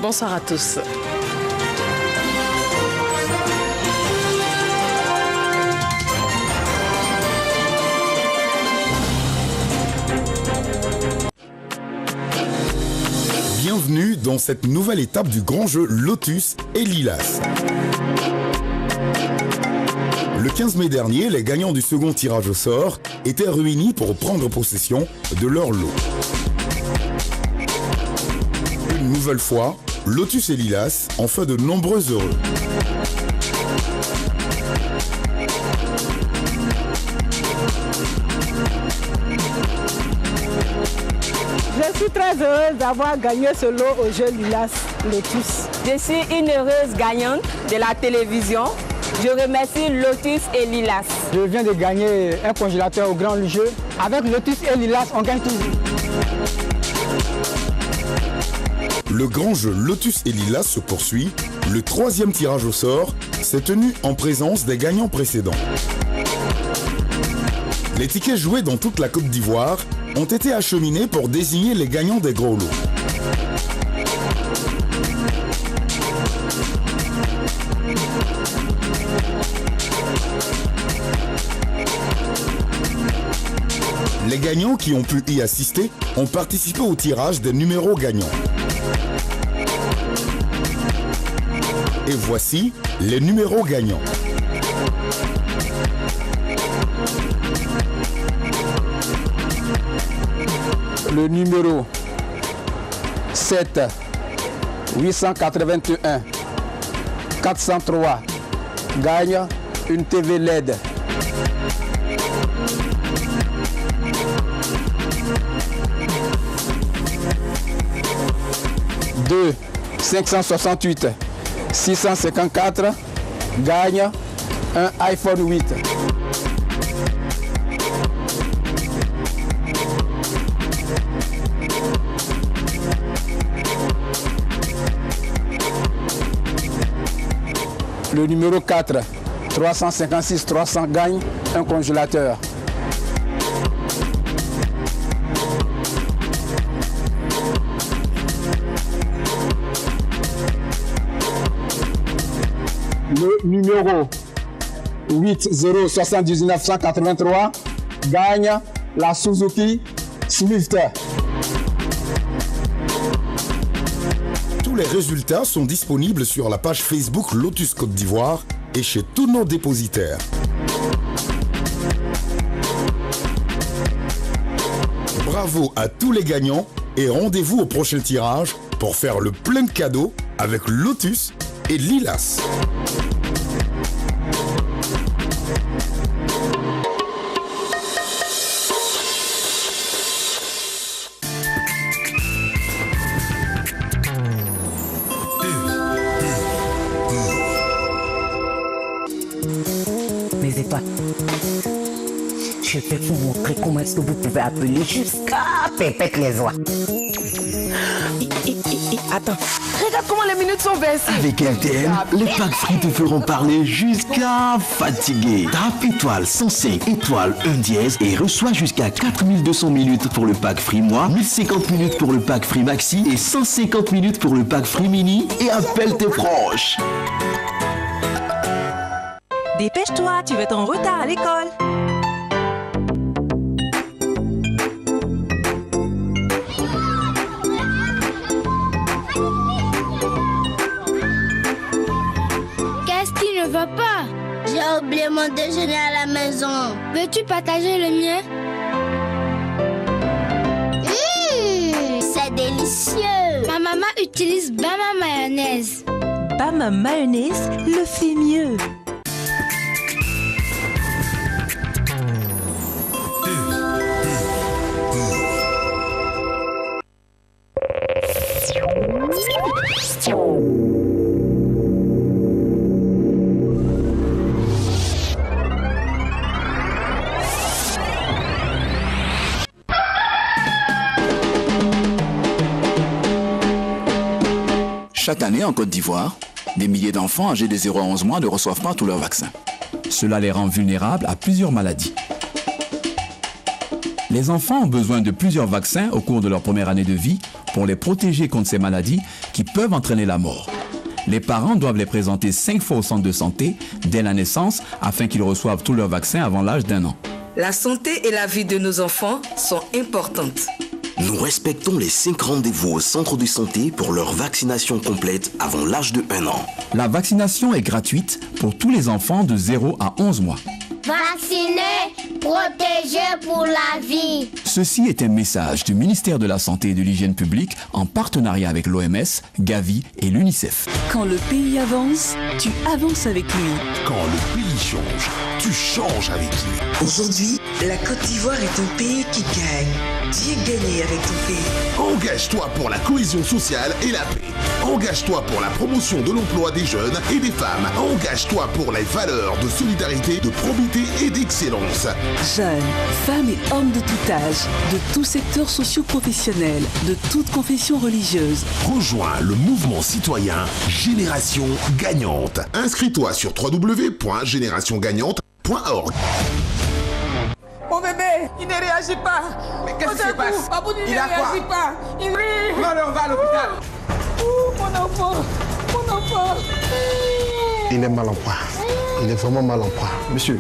Bonsoir à tous. Bienvenue dans cette nouvelle étape du grand jeu Lotus et Lilas. Le 15 mai dernier, les gagnants du second tirage au sort étaient réunis pour prendre possession de leur lot. Une nouvelle fois, Lotus et Lilas ont fait de nombreux heureux. Je suis très heureuse d'avoir gagné ce lot au jeu Lilas Lotus. Je suis une heureuse gagnante de la télévision. Je remercie Lotus et Lilas. Je viens de gagner un congélateur au grand jeu. Avec Lotus et Lilas, on gagne toujours. Le grand jeu Lotus et Lilas se poursuit. Le troisième tirage au sort s'est tenu en présence des gagnants précédents. Les tickets joués dans toute la Côte d'Ivoire ont été acheminés pour désigner les gagnants des gros lots. Les gagnants qui ont pu y assister ont participé au tirage des numéros gagnants. Et voici les numéros gagnants. Le numéro 7 881 403 gagne une TV LED. Deux 568 654 gagne un iPhone 8. Le numéro 4 356 300 gagne un congélateur. Le numéro 8 0 79 183 gagne la Suzuki Swift. Tous les résultats sont disponibles sur la page Facebook Lotus Côte d'Ivoire et chez tous nos dépositaires. Bravo à tous les gagnants et rendez-vous au prochain tirage pour faire le plein de cadeaux avec Lotus et Lilas. Je vais vous montrer comment est-ce que vous pouvez appeler jusqu'à Pépette les oies. Attends, regarde comment les minutes sont versées. Avec LTN, les packs free te feront parler jusqu'à fatiguer. Tape étoile 105 étoile 1 dièse et reçois jusqu'à 4200 minutes pour le pack free mois, 1050 minutes pour le pack free maxi et 150 minutes pour le pack free mini et appelle tes proches. Dépêche-toi, tu vas être en retard à l'école. Qu'est-ce qui ne va pas? J'ai oublié mon déjeuner à la maison. Veux-tu partager le mien? C'est délicieux. Ma maman utilise Bama mayonnaise. Bama mayonnaise le fait mieux. Chaque année en Côte d'Ivoire, des milliers d'enfants âgés de 0 à 11 mois ne reçoivent pas tous leurs vaccins. Cela les rend vulnérables à plusieurs maladies. Les enfants ont besoin de plusieurs vaccins au cours de leur première année de vie pour les protéger contre ces maladies qui peuvent entraîner la mort. Les parents doivent les présenter 5 fois au centre de santé dès la naissance afin qu'ils reçoivent tous leurs vaccins avant l'âge d'1 an. La santé et la vie de nos enfants sont importantes. Nous respectons les 5 rendez-vous au centre de santé pour leur vaccination complète avant l'âge de 1 an. La vaccination est gratuite pour tous les enfants de 0 à 11 mois. Vacciner, protéger pour la vie. Ceci est un message du ministère de la Santé et de l'Hygiène publique en partenariat avec l'OMS, Gavi et l'UNICEF. Quand le pays avance, tu avances avec lui. Quand le pays change, tu changes avec lui. Aujourd'hui, la Côte d'Ivoire est un pays qui gagne. Viens gagner avec ton pays. Engage-toi pour la cohésion sociale et la paix. Engage-toi pour la promotion de l'emploi des jeunes et des femmes. Engage-toi pour les valeurs de solidarité, de probité et d'excellence. Jeunes, femmes et hommes de tout âge, de tous secteurs socio-professionnels, de toute confession religieuse. Rejoins le mouvement citoyen Génération Gagnante. Inscris-toi sur www.générationgagnante.org. Mon bébé, il ne réagit pas. Mais qu'est-ce qui se passe? Il ne réagit pas. Il rit. Non, on va à l'hôpital. Mon enfant. Il est mal en point. Il est vraiment mal en point. Monsieur,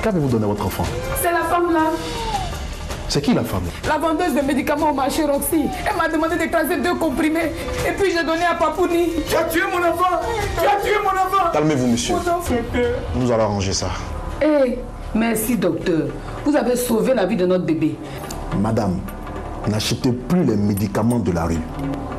qu'avez-vous donné à votre enfant? C'est la femme là. C'est qui la femme? La vendeuse de médicaments au marché Roxy. Elle m'a demandé d'écraser 2 comprimés. Et puis j'ai donné à Papouni. Tu as tué mon enfant. Calmez-vous, monsieur. Nous allons arranger ça. Merci, docteur. Vous avez sauvé la vie de notre bébé. Madame, n'achetez plus les médicaments de la rue.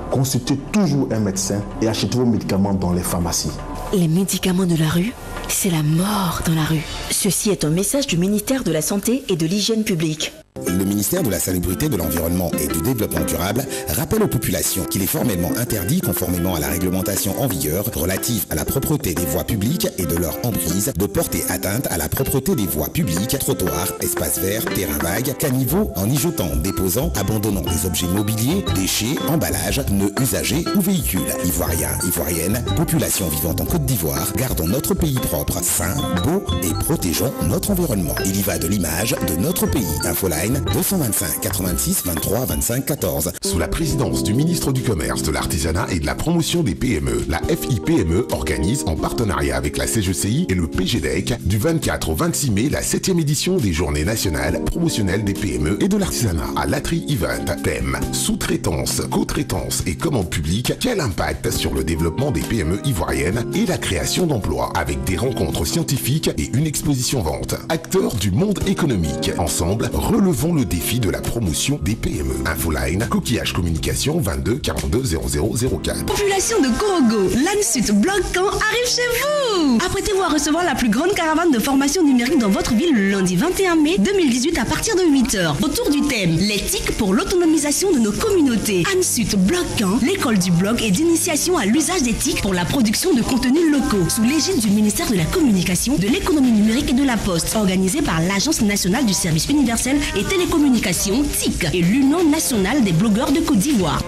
Consultez toujours un médecin et achetez vos médicaments dans les pharmacies. Les médicaments de la rue, c'est la mort dans la rue. Ceci est un message du ministère de la Santé et de l'Hygiène publique. Le ministère de la Salubrité, de l'Environnement et du Développement durable rappelle aux populations qu'il est formellement interdit, conformément à la réglementation en vigueur relative à la propreté des voies publiques et de leur emprise, de porter atteinte à la propreté des voies publiques, trottoirs, espaces verts, terrains vagues, caniveaux, en y jetant, déposant, abandonnant des objets mobiliers, déchets, emballages, pneus usagés ou véhicules. Ivoiriens, Ivoiriennes, population vivante en Côte d'Ivoire, gardons notre pays propre, sain, beau et protégeons notre environnement. Il y va de l'image de notre pays. Infoline 225 86 23 25 14. Sous la présidence du ministre du Commerce, de l'Artisanat et de la Promotion des PME, la FIPME organise en partenariat avec la CGCI et le PGDEC du 24 au 26 mai la 7e édition des Journées nationales promotionnelles des PME et de l'artisanat à l'Atri Event. Thème: sous-traitance, co-traitance et commande publique. Quel impact sur le développement des PME ivoiriennes et la création d'emplois, avec des rencontres scientifiques et une exposition vente. Acteurs du monde économique, ensemble, relevons le défi de la promotion des PME. Infoline, Coquillage Communication 22 42 0004. Population de Korogo, l'ANSUT Bloc-Camp arrive chez vous. Apprêtez-vous à recevoir la plus grande caravane de formation numérique dans votre ville le lundi 21 mai 2018 à partir de 8h. Autour du thème, les TIC pour l'autonomisation de nos communautés. ANSUT Bloc-Camp, l'école du blog et d'initiation à l'usage des TIC pour la production de contenus locaux, sous l'égide du ministère de la Communication, de l'économie numérique et de la Poste, organisé par l'Agence nationale du service universel et télécommunications, TIC, et l'Union nationale des blogueurs de Côte d'Ivoire.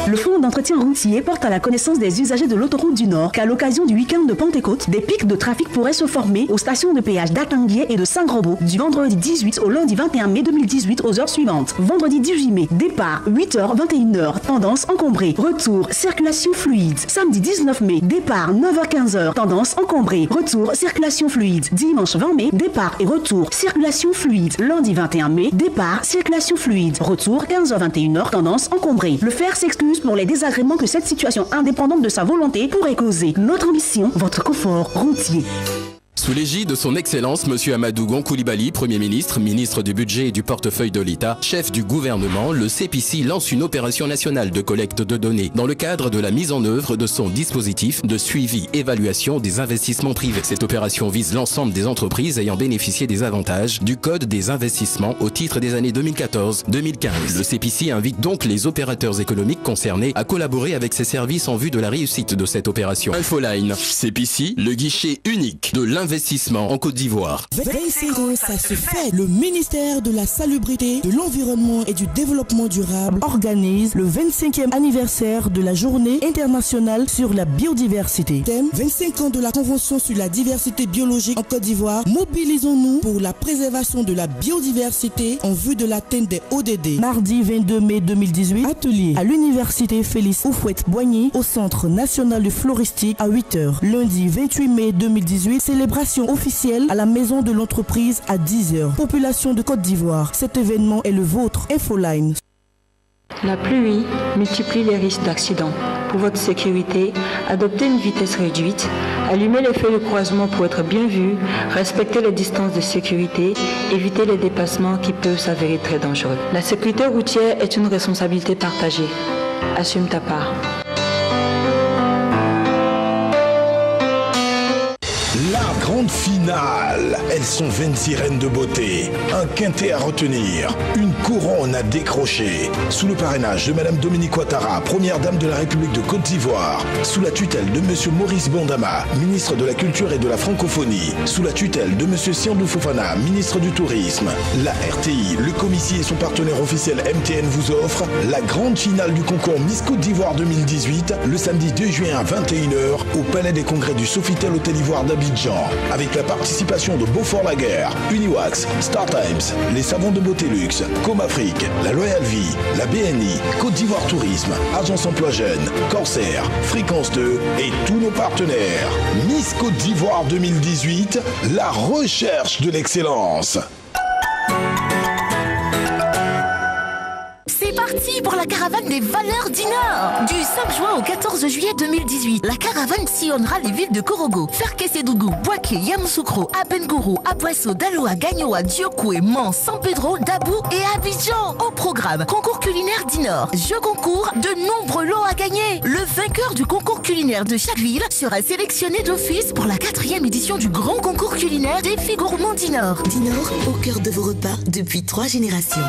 Le Fonds d'entretien routier porte à la connaissance des usagers de l'autoroute du Nord qu'à l'occasion du week-end de Pentecôte, des pics de trafic pourraient se former aux stations de péage d'Atanguier et de Saint-Grobo du vendredi 18 au lundi 21 mai 2018 aux heures suivantes. Vendredi 18 mai, départ 8h 21h, tendance encombrée. Retour, circulation fluide. Samedi 19 mai, départ 9h 15h, tendance encombrée. Retour, circulation fluide. Dimanche 20 mai, départ et retour, circulation fluide. Lundi 21 mai, départ, circulation fluide. Retour 15h 21h, tendance encombrée. Le FER s'excuse pour les désagréments que cette situation indépendante de sa volonté pourrait causer. Notre ambition, votre confort routier. Sous l'égide de son Excellence M. Amadou Gon Coulibaly, Premier ministre, ministre du Budget et du Portefeuille de l'État, chef du gouvernement, le CEPICI lance une opération nationale de collecte de données dans le cadre de la mise en œuvre de son dispositif de suivi-évaluation des investissements privés. Cette opération vise l'ensemble des entreprises ayant bénéficié des avantages du Code des investissements au titre des années 2014-2015. Le CEPICI invite donc les opérateurs économiques concernés à collaborer avec ses services en vue de la réussite de cette opération. Infoline, CEPICI, le guichet unique de l'investissement d'investissement en Côte d'Ivoire. 25 ans, ça se fait. Le ministère de la Salubrité, de l'Environnement et du Développement durable organise le 25e anniversaire de la Journée internationale sur la biodiversité. Thème 25 ans de la Convention sur la diversité biologique en Côte d'Ivoire. Mobilisons-nous pour la préservation de la biodiversité en vue de l'atteinte des ODD. Mardi 22 mai 2018, atelier à l'université Félix Houphouët-Boigny au Centre national de floristique à 8h. Lundi 28 mai 2018, célébration officielle à la maison de l'entreprise à 10h. Population de Côte d'Ivoire, cet événement est le vôtre. Infoline. La pluie multiplie les risques d'accident. Pour votre sécurité, adoptez une vitesse réduite, allumez les feux de croisement pour être bien vu, respectez les distances de sécurité, évitez les dépassements qui peuvent s'avérer très dangereux. La sécurité routière est une responsabilité partagée. Assume ta part. La grande finale. Elles sont 26 reines de beauté. Un quintet à retenir. Une couronne à décrocher. Sous le parrainage de Madame Dominique Ouattara, première dame de la République de Côte d'Ivoire. Sous la tutelle de Monsieur Maurice Bondama, ministre de la Culture et de la Francophonie. Sous la tutelle de Monsieur Siandou Fofana, ministre du Tourisme. La RTI, le commissaire et son partenaire officiel MTN vous offre la grande finale du concours Miss Côte d'Ivoire 2018, le samedi 2 juin à 21h au Palais des Congrès du Sofitel Hôtel Ivoire d'Abidjan, avec la participation de Beaufort-Laguerre, Uniwax, Star Times, les savons de beauté luxe, Com Afrique, la Loyal Vie, la BNI, Côte d'Ivoire Tourisme, Agence Emploi Jeune, Corsair, Fréquence 2 et tous nos partenaires. Miss Côte d'Ivoire 2018, la recherche de l'excellence. C'est parti pour la caravane des valeurs du Nord. Du 5 juin au 14 juillet 2018, la caravane sillonnera les villes de Korogo, Ferkessédougou, Bouaké, Yamoussoukro, Abengourou, Abouesso, Daloa, Gagnoa, Diokoué, Mans, San Pedro, Dabou et Abidjan. Au programme, concours culinaire du Nord, jeux concours, de nombreux lots à gagner. Le vainqueur du concours culinaire de chaque ville sera sélectionné d'office pour la 4e édition du grand concours culinaire Défi Gourmand du Nord. Du Nord, au cœur de vos repas depuis 3 générations.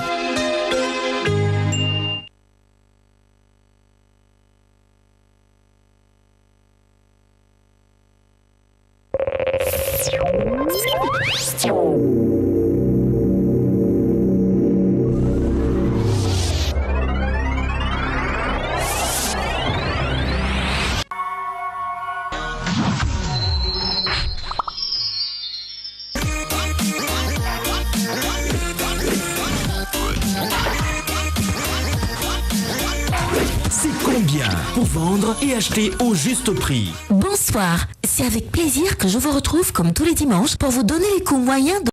C'est combien pour vendre et acheter au juste prix? Bonsoir, c'est avec plaisir que je vous retrouve comme tous les dimanches pour vous donner les coûts moyens de